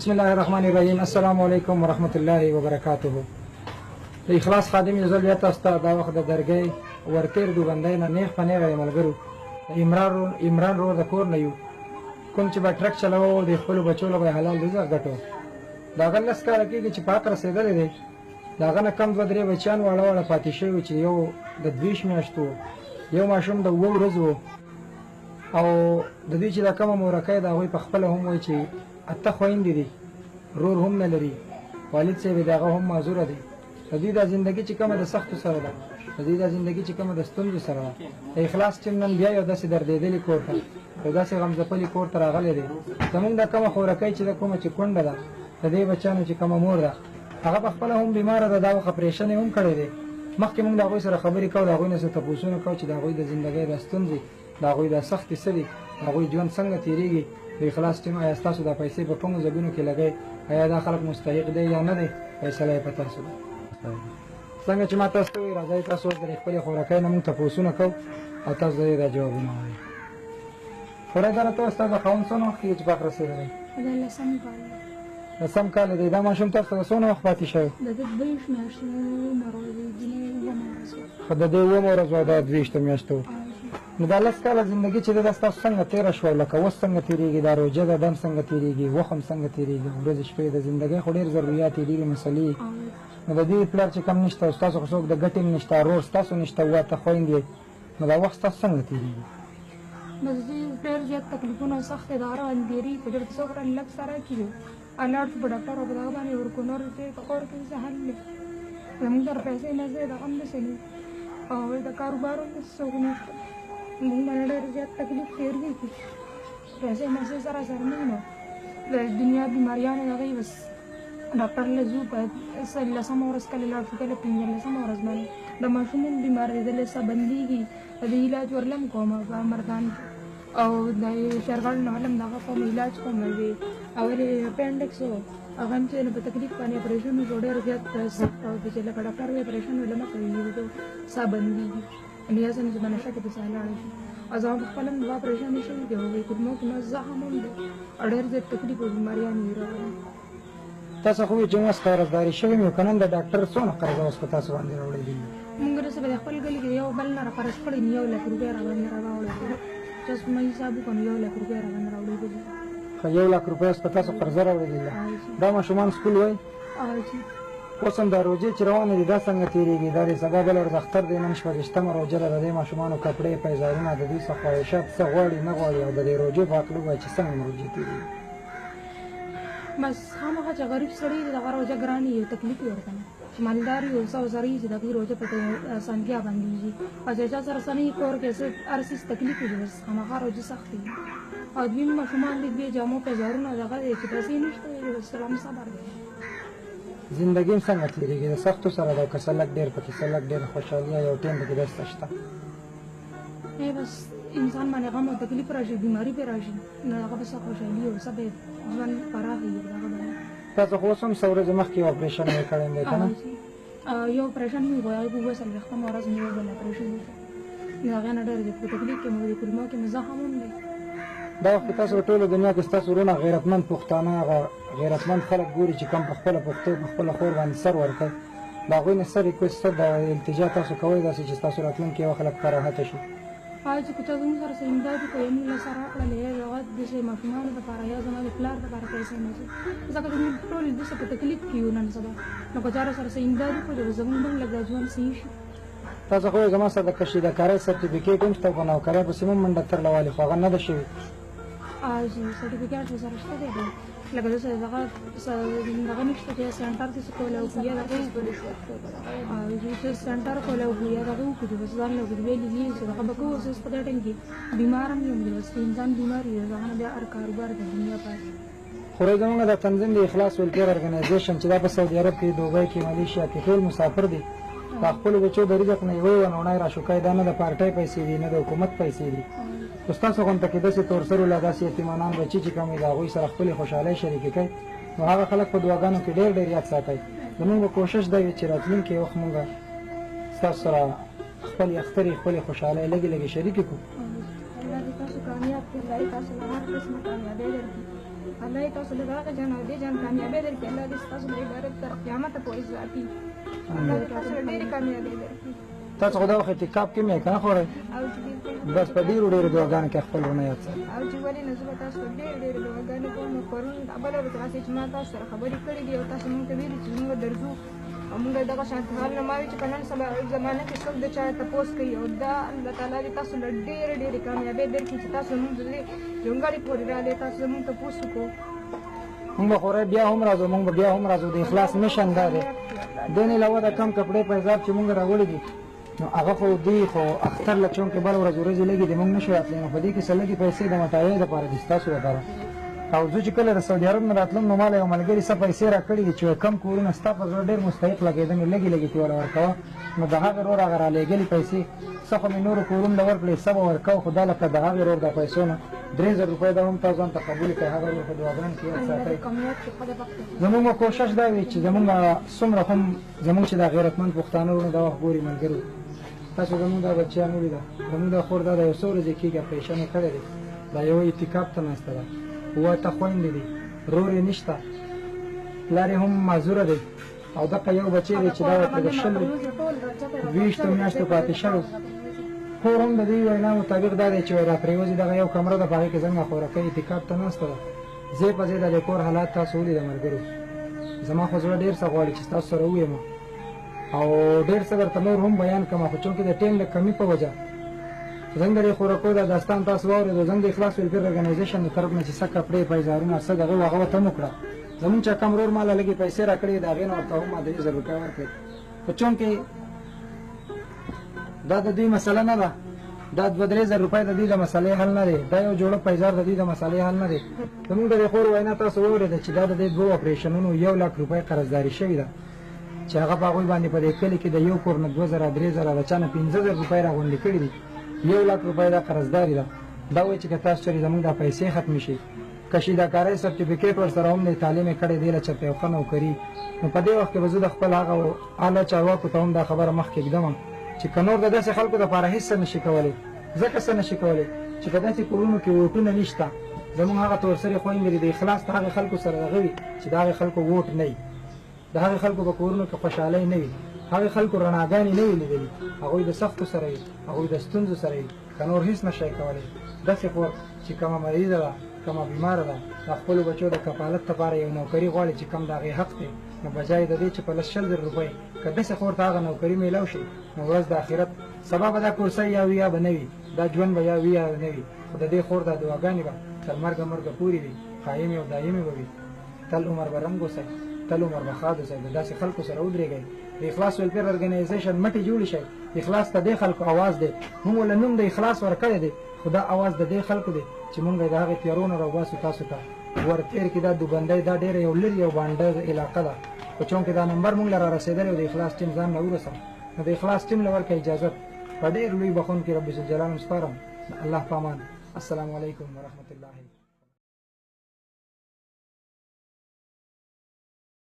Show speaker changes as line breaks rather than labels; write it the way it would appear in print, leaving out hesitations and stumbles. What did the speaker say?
بسم الله الرحمن الرحیم. السلام علیکم ورحمت الله وبرکاته. د اخلاص خادم یو ځل بیا تاسو ته دا وخت د درګۍ ورتېر دوبندۍ نه نیغ په نیغه یې ملګرو د عمران رور د کور نه یو کوم چې به ټرک چلوه د خپلو بچو له به حلال رزق ګټو. د هغه لس کاله کېږي چې پاک رسېدلی دی. د هغه نه کم دوه درې بچیان واړه واړه پاتې شوي چې یو د 20 میاشتو یو ماشوم د 7 ورځو او د دوی چې دا کومه مورکۍ د هغوی په خپله هم وایي چې 8 خویندې دي، رور هم نه لري، والد صاحب د هغه هم معذوره دی. د دوی دا زندګي چې کومه د سختو سره ده، د دوی دا زندګي چې کومه د ستونزو سره ده. د اخلاص ټیم نن بیا یو داسې دردېدلي کور ته یو داسې غمځپلي کور ته راغلی دی. زمونږ دا کومه خورکۍ چې د کومه چې کونډه ده د دې بچیانو چې کومه مور ده هغه په خپله هم بیماره ده. دا وخت اپریشن یې هم کړی دی. مخکې موږ د هغوی سره خبرې کوو، د هغوی نه څه تپوسونه کوو چې د هغوی د زندګۍ د ستونزې، د هغوی د سختې څه دي، د هغوی ژوند څنګه تېرېږي. د اخلاص ټیم آیا ستاسو دا پیسې په کومو ځګونو کې لګئ؟ آیا دا خلک مستحق دی یا نه دی؟ فیصله یې په تاسو ده. څنګه چې ما تاسو ته وویل راځئ تاسو اوس د خپلې خوراکۍ نه موږ تپوسونه کوو او تاسو د دا جوابونه وایئ. خورۍ ته ستا د خاوند څومره وخت کېږي چې پاک رسېدلی؟ لسم کال دی. دا ماشوم تاسو ته څومره وخت پاتې شوی؟ خو د دې 7 ورځو او دا 20 میاشتو. نو دا 10 کاله زندګي چې ده ستاسو څنګه تېره شوه؟ لکه اوس څنګه تېرېږي؟ دا روژه ده دم څنګه تېرېږي؟ وخم څنګه تېرېږي؟ ورځې شپې د زندګۍ خو ډېر ضروريات دي، ډېرې مسلې. نو د دې پلار چې کم نشته او ستاسو خو څوک د ګټې هم نشته، رور ستاسو نشته، 8 خویندې، نو دا وخت ستاسو څنګه تېرېږي؟
بس ډېر زیات تکلیفونه او سختې د هغه اندېري په ډېر څوک را لږ سره کېږي الاړ شو په ډاکټر او په دغه باندې ورکو نور چې په کور کې څه حل دی. زموږ سره پیسې نه ځای د غم داسې نه او د کاروبار هم داسې څوک نشته. موږ باندې ډېر زیات تکلیف تېرېږي. پیسې مسې سره نه نو د دنیا بیماریانو د هغې بس ډاکټر له ځو په 10مه ورځ کله لاړ شو، کله 15مه ورځ باندې د ماشوم هم بیمارېدلی څه بندېږي. د دې علاج ورلم کوم په مردان او د شرغل نه هم دغه کوم علاج کوم دی او اپنډکس هغه هم چې په تکلیف باندې اپریشن وکړو ډېر زیات سخت او چې لکه ډاکټر وایي اپریشن ولې مه کوي نو څه بندېږي الیاس هم چې به نشه کې پسې لاړ شي. او زما په خپله هم دوه اپریشن یې شوي دي، هغوی کدمو کې مې زخم هم دی او ډېر زیات تکلیف او بیماریان یې راغلي.
تاسو خو وایئ چې اوس قرضداري شوي مې که نن د ډاکټر څونه قرض اوس په تاسو باندې راوړی دي؟
موږ داسې به د خپل کلي کې یو بل نه را قرض کړی نو 1 لک روپۍ را باندې راوړی چې اوس مې حساب وکړو 1 لک روپۍ را باندې راوړی دي.
خو 1 لک روپۍ اوس په تاسو قرضه راوړی دي؟ دا ماشومان سکول وایي؟ اوس هم دا روژې چې روانې دي دا څنګه تېرېږي؟ دا د سبا بله ورځ اختر دی، نن 14مه روژه ده. د دې ماشومانو کپړې پیزارونه د دوی څه خواهشات څه غواړي نه غواړي او د دې روژې په هکله ووایي چې څنګه روژې تېرېږي؟
بس خامخا چې غریب سړی دی دغه روژه ګرانې یو تکلیف یې ورته چې مالدار یو څه او زرې چې د هغې روژه په اسانتیا بندېږي او چې چا سره څه نه وي کور کې څه هر څیز تکلیف وي بس خامخا روژه سخت وي. او دوی ماشومان دي دوی جامو پیزارونه دغه دی چې پیسې نشته بس هم صبر دی.
زندګي هم څنګه تېرېږي؟ د سختو سره ده که څه لږ ډېر پکې څه لږ ډېر خوشحالي یو ټایم پکې داسې شته؟
بس انسان باندې غم او تکلیف راشي، بیماري پرې راشي نو هغه به څه خوشحالي او څه به ژوند پراخ وي دغه باندې.
تاسو خو اوس هم څه ورځې مخکې یو اپریشن یې کړی دی که نه؟
یو اپریشن مې وکړو هغې په 22مه ورځ مې یو بل اپریشن وکړو نو هغې نه ډېر زیات په تکلیف کې مې د کولمو کې مې زخم هم دی.
دا وخت تاسو په ټوله دنیا کې ستاسو وروڼه غیرتمند پښتانه هغه غیرتمند خلک ګوري چې کوم په خپله پښتو په خپله خور باندې سر ورکوي د هغوی نه څه ریکویسټ څه د التجا تاسو کوئ داسې چې ستاسو راتلونکي یو خلک ښه راحته شي؟
چې که چا زموږ سره څه امداد وکړي موږ له سره راکړلی یا هغه داسې ماشومانو دپاره یا زما د پلار دپاره پیسې نه ځي ځکه چې موږ ټول داسې په تکلیف کې یو نن سبا نو که چا سره څه امداد وکړي زموږ هم لږ ژوند صحیح شي.
تاسو خو زما سره د کشیدکارۍ سرټیفیکېټ هم شته خو نوکرۍ پسې هم منډه ترله والي خو هغه نه ده شوي؟
چې سرټیفیکیټ ورسره شته دی لکه داسې دغه نشته چې سینټر کې څه کولی او یا دغه چې سینټر کولی او یا دغه وکړو بس ځان له ویلي دي چې دغه به کوو اوس په دې ټایم کې بیمار هم یم بس انسان بیمار وي دغه نه بیا هر کاروبار د دنیا پاس
خو زموږ د تنظیم د اخلاص ویلفیر ارګنایزیشن چې دا په سعودي عرب کې دوبۍ کې مالیشیا کې ټول مسافر دي د خپلو بچو د رزق نه یوه یوه نونی راشوکی دا نه د پارټۍ پیسې دي نه د حکومت پیسې دي خو ستاسو غونته کې داسې تورسرو له داسې یتیمانان بچي چې کوم وي د هغوی سره خپلې خوشحالۍ شریکې کوي نو هغه خلک په دعاګانو کې ډېر ډېر یاد ساتئ زموږ به کوشش دا وي چې راتلونکي وخت مونږ ستاسو سره خپلې اخترې خپلې خوشحالۍ لږې لږې شریکې کړو
الله دې تاسو کامیاب کړي الله دې تاسو له هر قسمه کامیابۍ درکړي الله دې تاسو له هغه جان او دې جان کامیابۍ درکړي الله دې ستاسو له عبادت تر قیامته پورې ذاتي الله دې تاسو له ډېرې کامیابۍ درکړي
تاسو خو دا وخت اعتکاف کې مې که نه خورئ
او چې بالکل
بس په ډېرو ډېرو دعاګانو کې خپل ورونه یاد ساتئ
او چې ولې نه زه به تاسو ته ډېرې دعاګانې کوم نو پرون بله ورځ راسئ چې ما تاسو سره خبرې کړې دي او تاسو مونږ ته ویلي چې مونږ درځو او مونږ دغه شانتې حال نه ما وي چې په نن سبا زمانه کې څوک د چا تپوس کوي او دا الله تعالی دې تاسو له ډېرې کامیابۍ درکړي چې تاسو مونږ دې جونګړې پورې راغلې تاسو مونږ تپوس وکړو
مونږ به خورئ بیا هم راځو مونږ به بیا هم راځو د اخلاص مشن دا دی دې نه علاوه د کم کپړې پیزاب چې مونږ راوړي دي نو هغه خو دی خو اختر له چونکې بله ورځ ورځې لګي دی مونږ نه شو راتلی نو په دې کې څه لږې پیسې د مټایۍ دپاره دي ستاسو دپاره او زه چې کله د سعودي عرب نه راتلم نو ما له یو ملګري څه پیسې راکړي دي چې کم کورونه ستا په زړه ډېر مستحق لګېده مې لږې ترې وله ورکوه نو د هغې رور هغه رالېږلي پیسې څه خو مې نورو کورونو له ورکړې څه به ورکوو خو دا لکه د هغې رور د پیسو نه 3000 روپۍ دا هم تاسو ځان ته قبول کړئ هغه رور په دعاګانو کې یاد ساتئ زمونږ به کوشش دا وي چې زمونږ څومره هم زمونږ چې دا غیرتمند پښتانه وروڼه دا وخت ګوري ملګرو تاسو زمونږ دا بچیان ولیده زمونږ دا خور دا د یو څو ورځې کېږي اپریشن یې کړی دی دا یوه اعتکاف ته ناسته ده 8 خویندې دي رور یې نشته پلار یې هم معذوره دی او دغه یو بچی دی چې دا ورته د 20 میاشتو پاتې شوی خور هم د دې وینا مطابق دا دی چې را پرېوځي دغه یو کمره ده په هغې کې څنګه خوراکۍ اعتکاف ته ناسته ده ځای په ځای د دې کور حالات تاسو ولیده ملګرو زما خو زړه ډېر څه غواړي چې ستاسو سره وویم او ډېر څه درته نور هم بیان کړم خو چونکې د ټیم د کمي په وجه زنګ د خوراکو دا داستان تاسو واورېدو زنګ د اخلاص ویلفیر ارګنایزیشن د طرف نه چې څه کپړې پیزارونه څه دغه هغه ورته هم وکړه زمونږ چې کم ورور ماله لږې پیسې راکړې د هغې نه ورته هم ما 3000 روپۍ ورکړې خو چونکې دا د دوی مسله نه ده دا 2-3000 روپۍ د دوی د مسلې حل نه دی دا یو جوړه پیزار د دوی د مسلې حل نه دی زمونږ د دې خور وینا تاسو واورېده چې دا د دې 2 اپریشنونو 1 لک روپۍ قرضداري شوې ده چې هغه په هغوی باندې په دې کلي کې د یو کور نه 2000-3000 د چا نه 15000 روپۍ راغونډې کړي دي 1 لک روپۍ دا قرضداري ده دا وایي چې که تاسو چېرې زموږ دا پیسې ختمې شي که شیداکارۍ سرټیفیکیټ ورسره هم دی تعلیم یې کړی دی له چېرته یو ښه نوکري نو په دې وخت کې به زه د خپل هغه اعلی چارواکو ته هم دا خبره مخکې ږدم چې که نور د داسې خلکو دپاره هېڅ څه نشي کولی ځکه څه نشي کولی چې په داسې کورونو کې ووټونه نشته زموږ هغه تورسرې خویندې دي د اخلاص د هغې خلکو سره دغه وي چې د هغې خلکو ووټ نه وي د هغې خلکو په کورونو کې خوشحالۍ نه وي هغې خلکو رڼاګانې نه وي لیدلي هغوی د سختو سره وي هغوی د ستونزو سره وي که نور هېڅ نشی کولی داسې خور چې کومه مریضه ده کومه بیماره ده د خپلو بچو د کفالت لپاره یو نوکري غواړي چې کم د هغې حق دی نو بجای د دې چې په 100,000 روپۍ که داسې خور ته هغه نوکري میلاو شي نو ورځ د آخرت سبا به دا کورسۍ یا وي یا به نه وي دا ژوند به یا وي یا نه وي خو د دې خور دا دعاګانې به تر مرګه پورې وي قایمې او دایمې به وي تل عمر به رنګ اوسئ تل عمر به ښاد اوسئ د داسې خلکو سره ودرېږئ د اخلاص ویلفیر ارګنایزیشن مټې جوړې شئ اخلاص ته دې خلکو اواز دی موږ له نوم د اخلاص ورکړی دی خو دا اواز د دې خلکو دی چې موږ د هغې تیارو نه راوباسو تاسو ته ورتېر کې دا دوبندۍ دا ډېره یو لرې یو بانډه علاقه ده خو چونکې دا نمبر موږ له را رسېدلی او د اخلاص ټیم ځان نه ورسم نو د اخلاص ټیم له ورکړه اجازت په ډېر لوی بخون کې رب ذوالجلال سپارم الله پامان السلام علیکم ورحمة الله